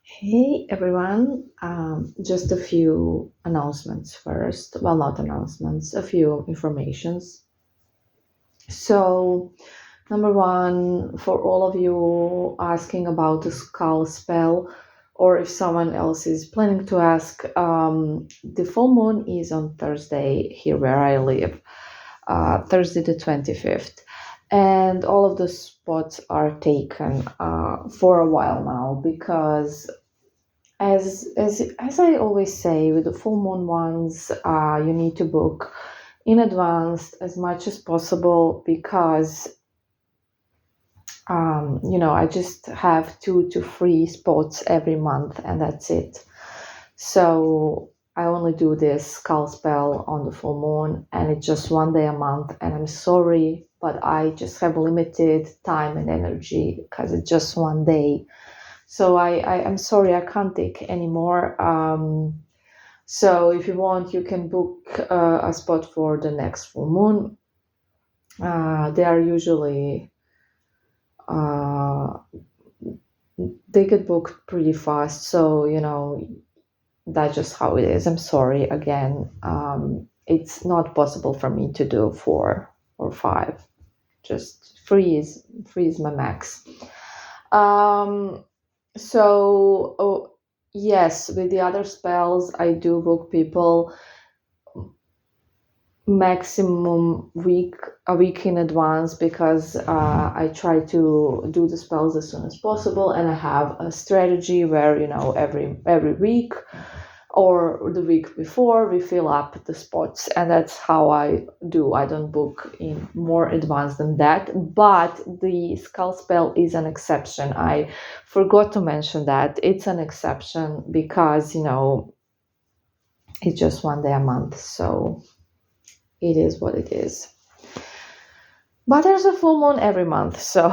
Hey everyone, just a few announcements first. Well, not announcements, a few informations. So, number one, for all of you asking about the skull spell, or if someone else is planning to ask, the full moon is on Thursday here where I live, Thursday the 25th. And all of the spots are taken for a while now because as I always say, with the full moon ones, you need to book in advance as much as possible because I just have 2 to 3 spots every month, and that's it. So I only do this skull spell on the full moon, and it's just one day a month. And I'm sorry, but I just have limited time and energy because it's just one day. So I'm sorry, I can't take anymore. So if you want, you can book a spot for the next full moon. They are usually uh, they get booked pretty fast. So that's just how it is. I'm sorry again. It's not possible for me to do 4 or 5. Just three is my max. Um, yes, with the other spells, I do book people maximum a week in advance because I try to do the spells as soon as possible, and I have a strategy where every week or the week before we fill up the spots, and that's how I do. I don't book in more advance than that, but the skull spell is an exception. I forgot to mention that it's an exception because it's just one day a month, so it is what it is. But there's a full moon every month, so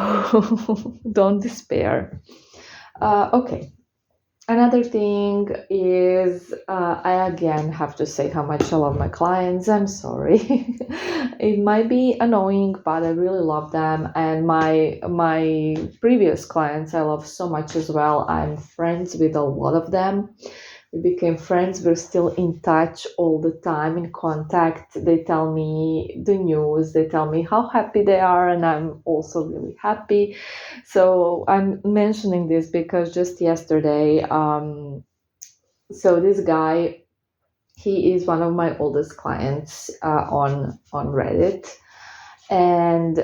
don't despair. Okay. Another thing is, I again have to say how much I love my clients. I'm sorry. It might be annoying, but I really love them. And my previous clients I love so much as well. I'm friends with a lot of them. We became friends. We're still in touch all the time, in contact. They tell me the news, they tell me how happy they are, and I'm also really happy. So I'm mentioning this because just yesterday, so this guy, he is one of my oldest clients on Reddit, and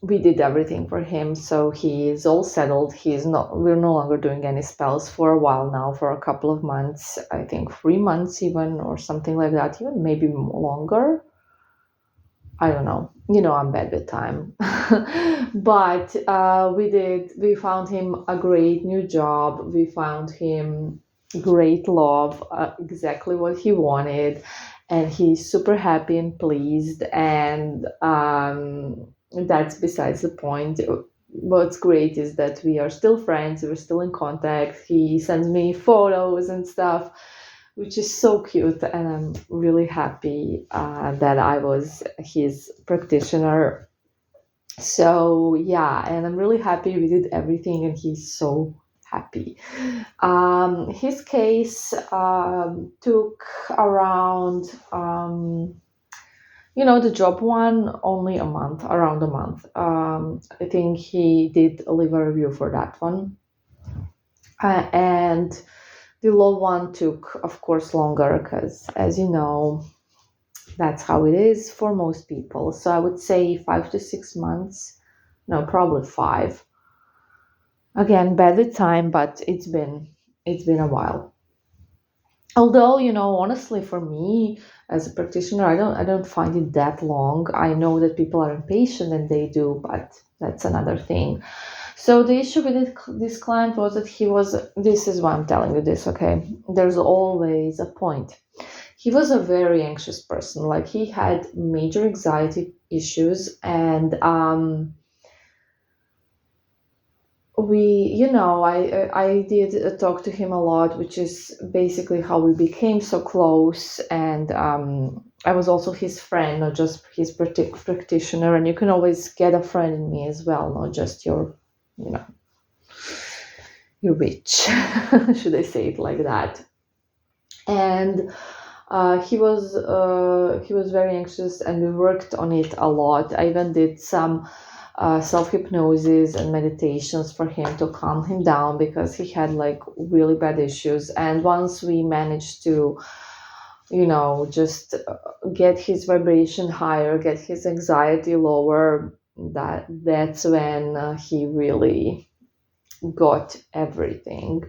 we did everything for him, so he is all settled. We're no longer doing any spells for a while now, for a couple of months, I think 3 months even, or something like that, even maybe longer. I don't know. I'm bad with time. But we found him a great new job. We found him great love, exactly what he wanted. And he's super happy and pleased. And that's besides the point. What's great is that we are still friends. We're still in contact. He sends me photos and stuff, which is so cute, and I'm really happy that I was his practitioner. So yeah, and I'm really happy we did everything, and he's so happy. His case took around, the job one, only around a month. I think he did leave a review for that one, and the low one took, of course, longer because, as you know, that's how it is for most people. So I would say 5 to 6 months. No, probably 5. Again, bad with time, but it's been a while. Although, honestly, for me as a practitioner, I don't find it that long. I know that people are impatient and they do, but that's another thing. So the issue with this client was that this is why I'm telling you this, okay? There's always a point. He was a very anxious person. Like, he had major anxiety issues, and I did talk to him a lot, which is basically how we became so close. And I was also his friend, not just his practitioner. And you can always get a friend in me as well, not just you know rich, should I say it like that? And he was very anxious, and we worked on it a lot. I even did some self hypnosis and meditations for him to calm him down because he had like really bad issues. And once we managed to, just get his vibration higher, get his anxiety lower, that's when he really got everything.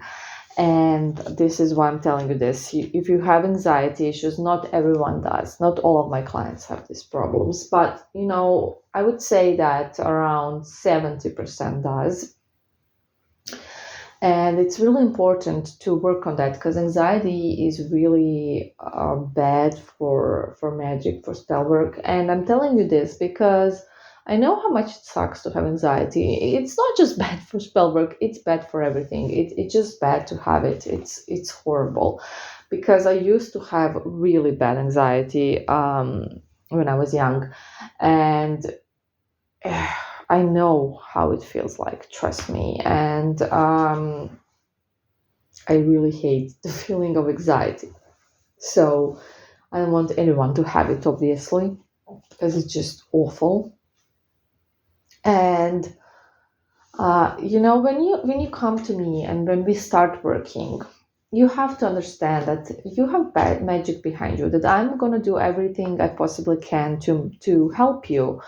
And this is why I'm telling you this. If you have anxiety issues, not everyone does. Not all of my clients have these problems, but I would say that around 70% does. And it's really important to work on that because anxiety is really bad for magic, for spell work. And I'm telling you this because I know how much it sucks to have anxiety. It's not just bad for spell work; it's bad for everything. It's just bad to have it. It's horrible because I used to have really bad anxiety when I was young, and I know how it feels like. Trust me, and I really hate the feeling of anxiety. So I don't want anyone to have it, obviously, because it's just awful. And when you come to me and when we start working, you have to understand that you have bad magic behind you. That I'm gonna do everything I possibly can to help you.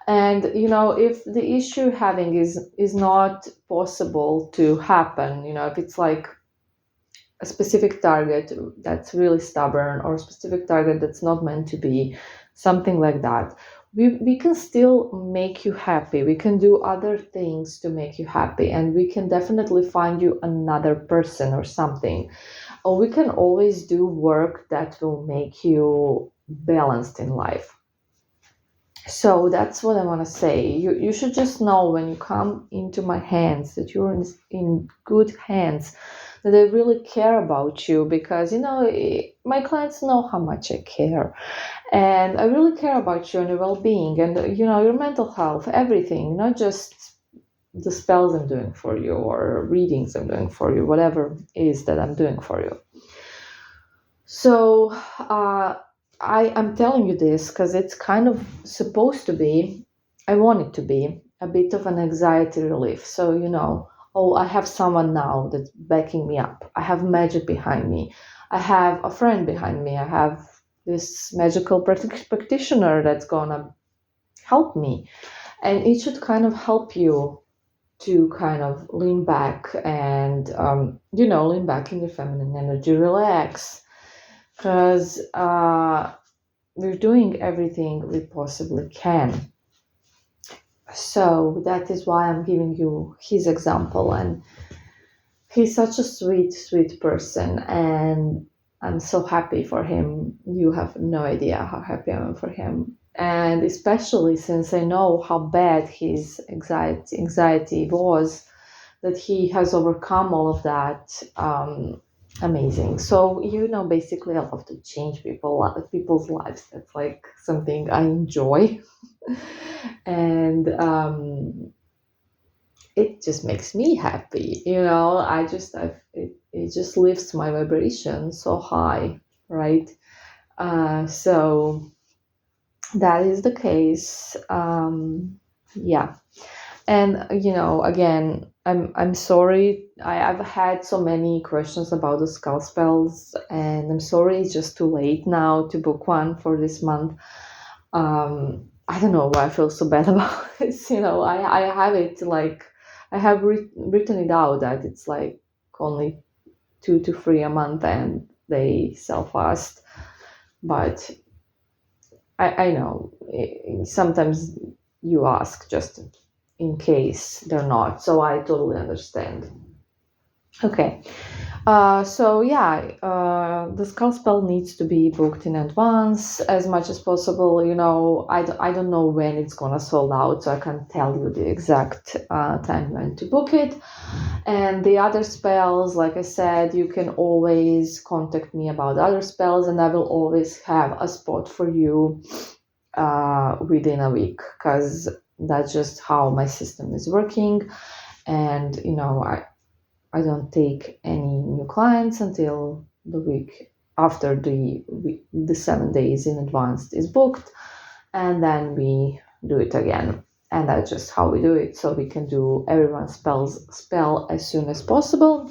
And if the issue you're having is not possible to happen, if it's like a specific target that's really stubborn or a specific target that's not meant to be, something like that, we can still make you happy. We can do other things to make you happy, and we can definitely find you another person or something. Or we can always do work that will make you balanced in life. So that's what I want to say. You should just know when you come into my hands that you're in good hands, that I really care about you because, my clients know how much I care. And I really care about you and your well being and, your mental health, everything, not just the spells I'm doing for you or readings I'm doing for you, whatever it is that I'm doing for you. So, I'm telling you this because it's kind of supposed to be, I want it to be a bit of an anxiety relief. So, oh, I have someone now that's backing me up. I have magic behind me. I have a friend behind me. I have this magical practitioner that's gonna help me. And it should kind of help you to kind of lean back and, lean back in your feminine energy, relax because we're doing everything we possibly can. So that is why I'm giving you his example. And he's such a sweet, sweet person. And I'm so happy for him. You have no idea how happy I am for him. And especially since I know how bad his anxiety was, that he has overcome all of that. Amazing. So basically I love to change people's lives. That's like something I enjoy. And it just makes me happy. It just lifts my vibration so high, right? So that is the case. Yeah. And again, I'm sorry. I've had so many questions about the skull spells, and I'm sorry it's just too late now to book one for this month. I don't know why I feel so bad about this. I have it like I have written it out that it's like only 2 to 3 a month, and they sell fast. But I know sometimes you ask just in case they're not. So I totally understand. Okay. So yeah, the skull spell needs to be booked in advance as much as possible. I don't know when it's gonna sold out, so I can't tell you the exact time when to book it. And the other spells, like I said, you can always contact me about other spells, and I will always have a spot for you within a week, because that's just how my system is working. And I don't take any new clients until the week after the 7 days in advance is booked, and then we do it again. And that's just how we do it, so we can do everyone's spell as soon as possible.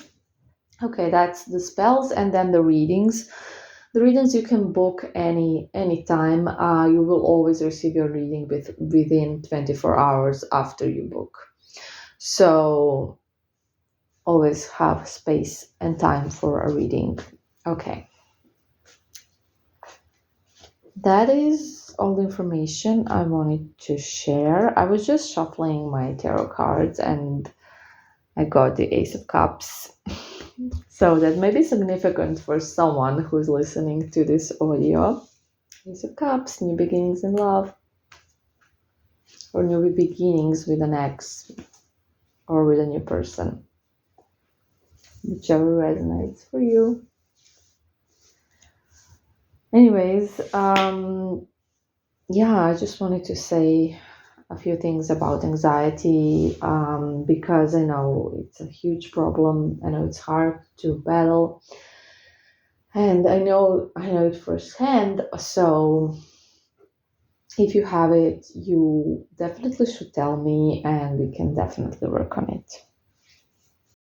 Okay, that's the spells, and then the readings. The readings you can book any time. You will always receive your reading within 24 hours after you book. So always have space and time for a reading. Okay. That is all the information I wanted to share. I was just shuffling my tarot cards and I got the Ace of Cups. So that may be significant for someone who's listening to this audio. Ace of Cups, new beginnings in love, or new beginnings with an ex, or with a new person. Whichever resonates for you. Anyways, yeah, I just wanted to say a few things about anxiety, because I know it's a huge problem. I know it's hard to battle, and I know it firsthand. So if you have it, you definitely should tell me, and we can definitely work on it.